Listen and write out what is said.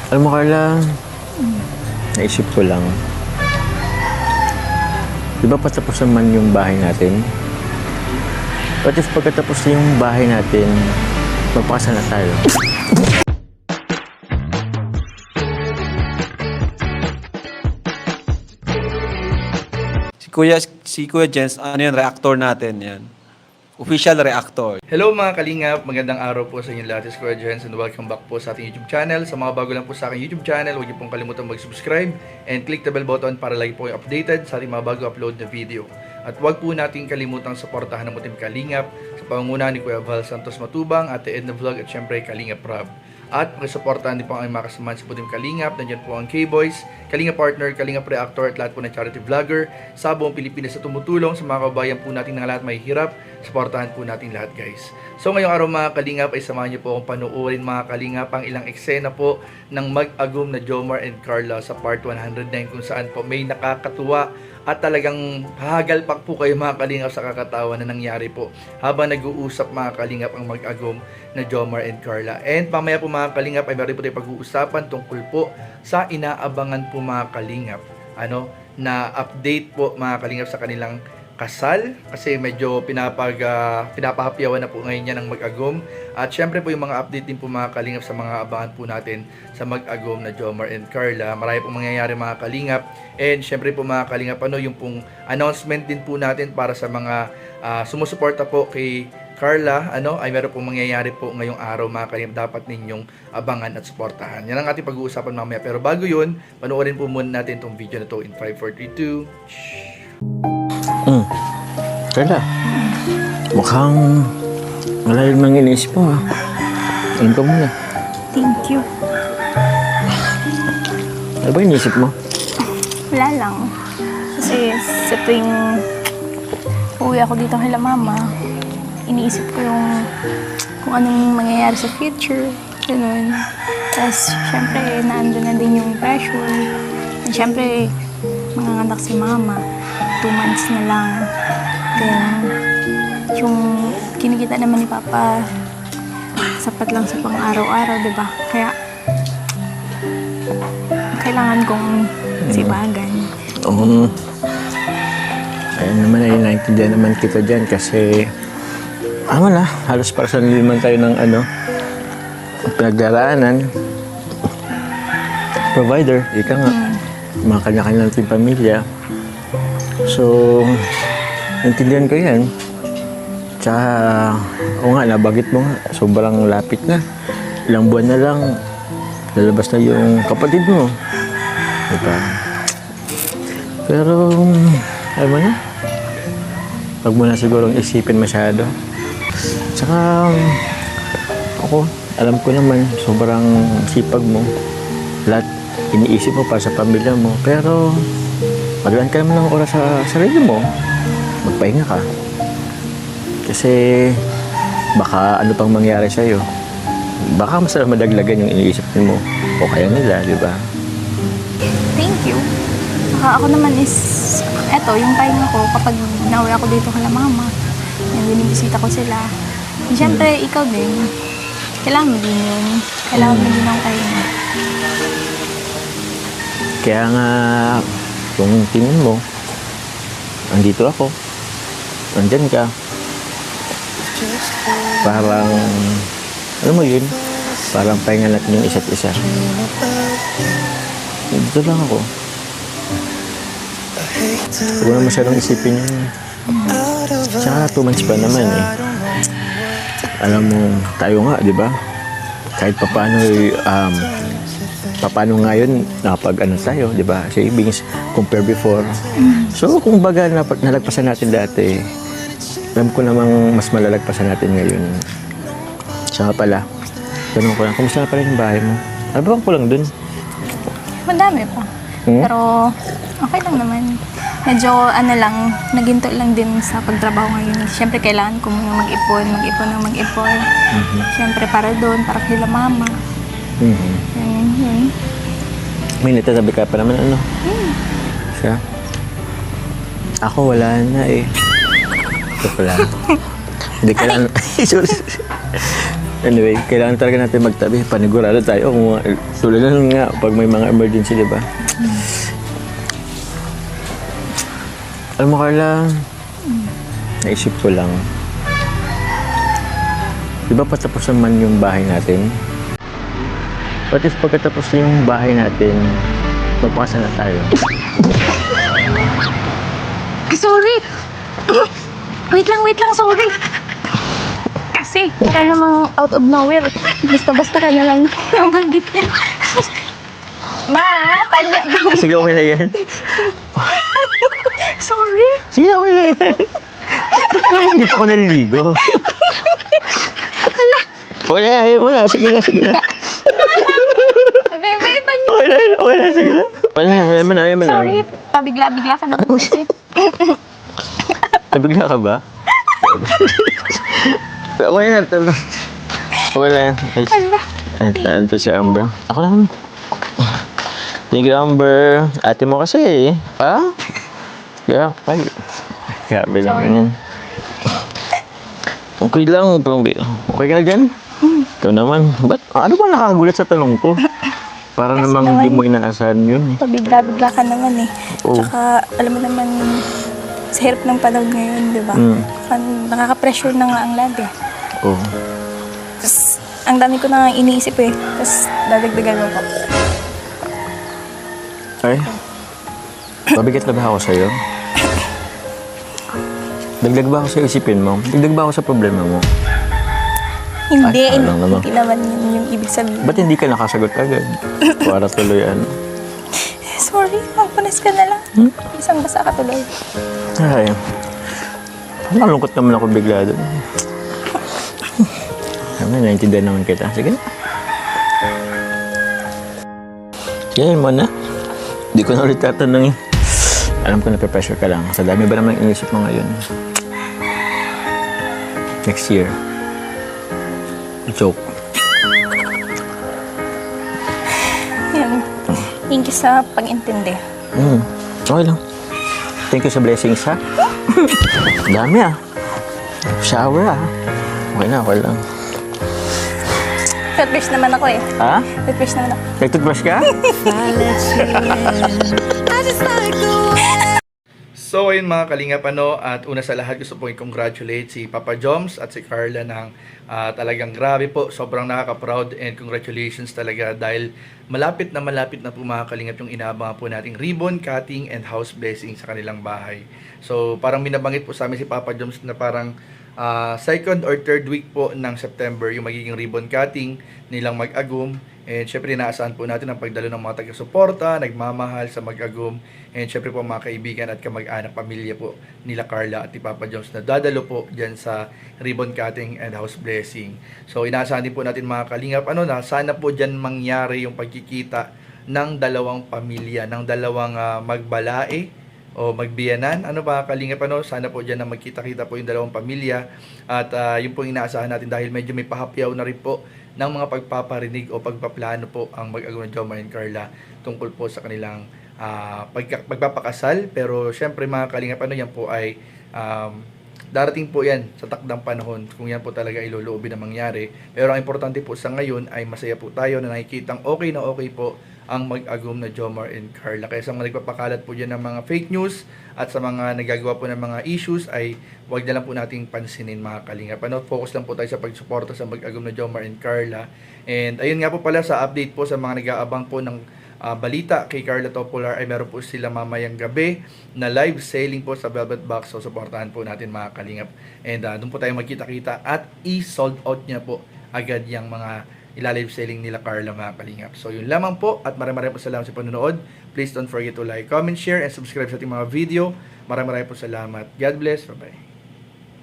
Alam mo, Carla, naisip ko lang. Di ba patapos naman yung bahay natin? What if pagkatapos na yung bahay natin, magpakasal na tayo? Si Kuya Jens, ano yan, reactor natin yan. Official reactor. Hello mga kalingap, magandang araw po sa inyong lahat. It's Kuya Jens and welcome back po sa ating YouTube channel. Sa mga bago lang po sa aking YouTube channel, huwag niyo pong kalimutan mag-subscribe and click the bell button para lagi po kayo updated sa ating mga bago upload na video. At huwag po natin kalimutang suportahan ng Team Kalingap sa pangungunahan ni Kuya Val Santos Matubang, Ate Edna Vlog at syempre Kalingap Rob. At pakisuportahan din po ang mga kasamahan sa Team Kalingap. Nandiyan po ang K-Boys, Kalingap Partner, Kalingap Reactor at lahat po ng charity vlogger sa buong Pilipinas na tumutulong sa mga kabayan po natin na lahat may hirap. Suportahan po natin lahat, guys. So ngayong araw mga Kalingap ay samahan niyo po akong panuorin mga Kalingap ang ilang eksena po ng mag-agum na Jomar and Carla sa part 109 kung saan po may nakakatuwa at talagang hahagalpak po kayo mga Kalingap sa kakatawa na nangyari po habang nag-uusap mga Kalingap ang mag-agum na Jomar and Carla. And pamaya po mga Kalingap ay meron po tayo pag-uusapan tungkol po sa inaabangan po mga Kalingap na update po mga Kalingap sa kanilang kasal kasi medyo pinapahapyawan na po ngayon yan ng mag-agum. At syempre po yung mga update din po mga Kalingap sa mga abangan po natin sa mag-agum na Jomar and Carla. Marami pong mangyayari mga Kalingap. And syempre po mga Kalingap, yung pong announcement din po natin para sa mga sumusuporta po kay Carla, ay meron pong mangyayari po ngayong araw mga Kalingap, dapat ninyong abangan at suportahan. Yan ang ating pag-uusapan mamaya. Pero bago yun, panoorin po muna natin itong video na to in 5, 4, 3, 2. Carla, mukhang malalim ng iniisip mo, ha? Ano ka muna? Thank you. Ano ba iniisip mo? Wala lang. Kasi sa tuwing uwi ako dito kay mama, iniisip ko yung kung anong mangyayari sa future. Ganun. Tapos, syempre, naandun na din yung pressure. And syempre, manganganak si mama. 2 months na lang. Then, yung kinikita naman ni Papa, sapat lang sa pang-araw-araw, diba? Kaya, kailangan kong sibagan. Ayun naman, ay naintindihan naman kita dyan kasi wala, halos para sa naman tayo ng pinagdaraanan. Provider, ika nga. Mga kanya-kanya natin pamilya. So, naintindihan ko yan. Tsaka, nabagit mo nga, sobrang lapit na. Ilang buwan na lang, lalabas na yung kapatid mo. Diba? Pero, alam mo na, wag mo na sigurong isipin masyado. Tsaka, ako, alam ko naman, sobrang sipag mo. Lahat iniisip mo para sa pamilya mo. Pero, maglaan ka naman ng oras sa sarili mo. Magpahinga ka. Kasi, baka ano pang mangyari sa'yo. Baka mas madaglagan yung iniisip mo. O kaya nila, di ba? Thank you. Saka ako naman is, yung pahinga ko kapag nauwi ako dito kay mama. Yan, binibisita ko sila. And syempre, ikaw din. Kailangan mo din yun. Kailangan mo din ng pahinga. Kaya nga, kung tingin mo, andito ako, nandyan ka. Parang, alam mo yun, parang pahinga natin yung isa't isa. Dito lang ako. Huwag na masyadong isipin yun. Tsaka 2 months pa naman eh. Alam mo, tayo nga, di ba? Kahit paano nga yun, tayo, di ba? Savings, compare before. So, kung baga nalagpasan natin dati, alam ko namang mas malalagpasan natin ngayon. Saka pala, tanong ko lang, kumusta na pala yung bahay mo? Ano ba ang kulang dun? Madami pa. Pero, okay lang naman. Medyo, naginto lang din sa pagtrabaho ngayon. Siyempre, kailangan ko muna mag-ipon. Siyempre, para doon, para kay mama. May natatabi ka pa naman, Siya? Ako, wala na eh. Ito pala. Hindi ka lang. Anyway, kailangan talaga natin magtabi. Panigurado tayo kung tulad na nga pag may mga emergency, di ba? Alam mo, Carla, naisip ko lang. Di ba patapos naman yung bahay natin? What if pagkatapos na yung bahay natin, magpakasal na tayo? Sorry! Wait lang, sorry. Kasi, kaya namang out of nowhere. Basta-basta ka na lang nabanggit niya. Ma, tanya ba? Sige, okay na yan. Sorry. Sige, okay na yan. Hindi pa ako naliligo. Wala, ayaw mo na. Sige na. Bebe, tanya. Okay na, sige na. Wala, ayaw mo na. Sorry. Pabigla-bigla ka na usip. Nabigla ka ba? Okay na, talo. Okay na yan. Ay, ito si Amber. Ako na. Thank you, Amber. Ate mo kasi eh. Ha? Kaya, ay. Grabe lang yan. Okay lang. Okay ka na dyan? Ikaw naman. Ba't? Ano ba nakagulat sa tanong ko? Para namang hindi mo inaasahan yun eh. Pabigla-bigla ka naman eh. Oo. Tsaka, alam mo naman, sa hirap ng panahon ngayon, di ba? Nakaka-pressure na nga ang lahat eh. Oo. Tapos, ang dami ko na nga iniisip eh. Tapos, dadagdagan mo ko. Ay? Mabigat na ba ako sa'yo? Dagdag ba ako sa isipin mo? Dagdag ba ako sa problema mo? Hindi, Ay, ano naman? hindi naman yun yung ibig sabihin. Ba't hindi ka nakasagot agad? Para tuloy ano? Sorry, magpunas ka na lang. Isang basa ka tuloy. Ay, nalungkot naman ako bigla doon. Naintindihan naman kita. Sige na. Sige mo na. Hindi ko na ulit tatanungin. Alam ko na pressure ka lang. Sa dami ba naman inisip mo ngayon? Next year. Joke. Yan. Thank you sa pag-intindi. Okay lang. Thank you sa blessings, ha? Dami, ah. Shower, ah. Okay lang. Toothbrush naman ako eh. Ha? Toothbrush naman ako. Nag-toothbrush ka? So ayun mga kalingap at una sa lahat gusto pong i-congratulate si Papa Joms at si Carla ng talagang grabe po, sobrang nakaka-proud and congratulations talaga dahil malapit na po mga kalingap yung inaabangan po nating ribbon cutting and house blessing sa kanilang bahay. So parang binabanggit po sa amin si Papa Joms na parang second or third week po ng September yung magiging ribbon cutting nilang Mag-Agum. And syempre inaasahan po natin ang pagdalo ng mga taga-suporta, nagmamahal sa Mag-Agum, and syempre po mga kaibigan at kamag-anak pamilya po nila Carla at ni Papa Joms na dadalo po dyan sa ribbon cutting and house blessing. So inaasahan din po natin mga kalingap na sana po dyan mangyari yung pagkikita ng dalawang pamilya, ng dalawang magbalae o magbiyanan. Kalingap sana po dyan na magkita-kita po yung dalawang pamilya at yun po inaasahan natin dahil medyo may pahapyaw na rin po ng mga pagpaparinig o pagpaplano po ang Mag-Agum na Jomar and Carla tungkol po sa kanilang pagpapakasal. Pero syempre mga kalingap yan po ay darating po yan sa takdang panahon kung yan po talaga iluluubin na mangyari. Pero ang importante po sa ngayon ay masaya po tayo na nakikitang okay na okay po ang Mag-Agum na Jomar and Carla. Kaya sa mga nagpapakalat po dyan ng mga fake news at sa mga nagagawa po ng mga issues ay huwag na lang po nating pansinin mga kalingap. Focus lang po tayo sa pagsuporta sa Mag-Agum na Jomar and Carla. And ayun nga po pala sa update po sa mga nag-aabang po ng balita kay Carla Topolar ay meron po sila mamayang gabi na live selling po sa Velvet Box. So supportahan po natin mga kalingap. And doon po tayo magkita-kita at i-sold out niya po agad yung mga ila-live selling nila Carla mga kalingap. So yun lamang po at maraming po salamat sa panonood. Please don't forget to like, comment, share, and subscribe sa ating mga video. Maraming po salamat. God bless. Bye-bye.